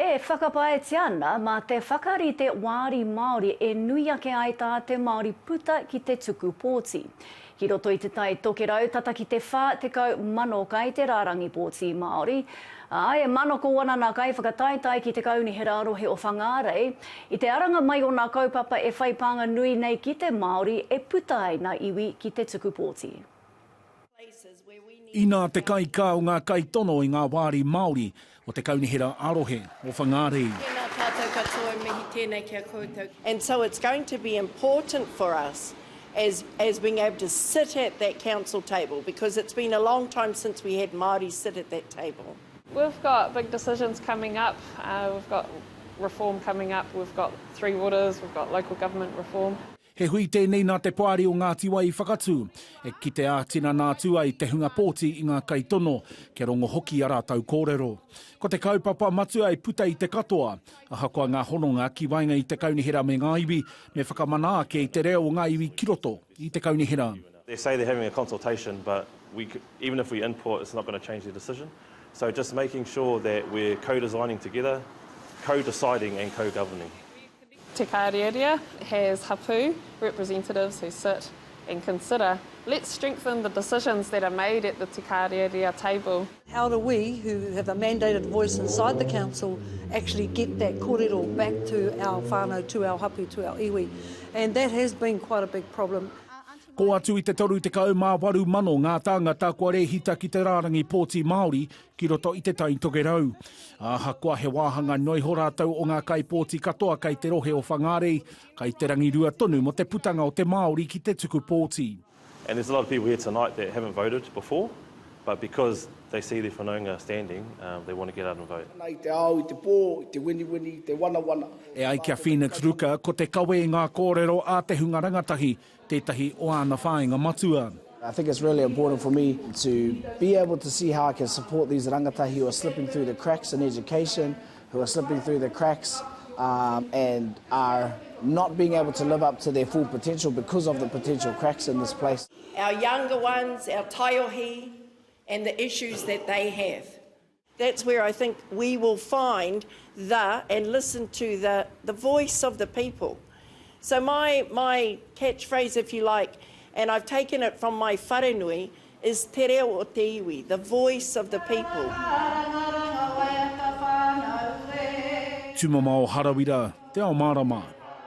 e whakapaeti ana mā te whakarite wāri Māori e nui ake ai tā te Māori puta ki te tuku pōti. Ki roto i te tai tokerau, tata ki te whā te kau mano kai te rārangi pōti Māori. E mano ko wana nā kai whakataitai ki te kaunihera arohe o Whangārei. I te aranga mai o nā kaupapa e whaipanga nui nei ki te Māori e puta ai nā iwi ki te tuku pōti. I nā te kai kā o ngā kai tono i ngā wāri Māori o te kaunihera arohe o Whangārei. And so it's going to be important for us as being able to sit at that council table, because it's been a long time since we had Māori sit at that table. We've got big decisions coming up. We've got reform coming up. We've got 3 waters. We've got local government reform. He hui tēnei nā te poari o ngā tiwa i whakatū, e ki te ātina nā tua i te hunga pōti i ngā kai tono, ke rongo hoki a rātau kōrero. Ko te kaupapa matua i puta i te katoa, ahakoa ngā hononga ki wainga i te kaunihera me ngā iwi, me whakamana ake i te reo o ngā iwi kiroto i te kaunihera. They say they're having a consultation, but even if we input, it's not going to change their decision. So just making sure that we're co-designing together, co-deciding and co-governing. Te Kārearea has hapu representatives who sit and consider. Let's strengthen the decisions that are made at the Te Kārearea table. How do we, who have a mandated voice inside the council, actually get that kōrero back to our whānau, to our hapu, to our iwi? And that has been quite a big problem. Ko atu i te toru te kau mā waru mano ngā tāngata kua rehita ki te rārangi pōti Māori ki roto i te tai tokerau. Ahakoa he wāhanga noi ho rātau o ngā kai pōti katoa kai te rohe o Whangārei, kai te rangi rua tonu mo te putanga o te Māori ki te tuku pōti. And there's a lot of people here tonight that haven't voted before, but because they see their whanaunga standing, they want to get out and vote. Nei te au, te pō, te wini, te wana. E ai kia Phoenix Ruka, ko te kawe i ngā kōrero a te hunga rangatahi, tētahi o ana whāinga matua. I think it's really important for me to be able to see how I can support these rangatahi who are slipping through the cracks in education, who are slipping through the cracks and are not being able to live up to their full potential because of the potential cracks in this place. Our younger ones, our taiohi, and the issues that they have. That's where I think we will find and listen to the voice of the people. So my catchphrase, if you like, and I've taken it from my wharenui, is te reo o te iwi, the voice of the people. Tumama o Harawira, te Ao Mārama.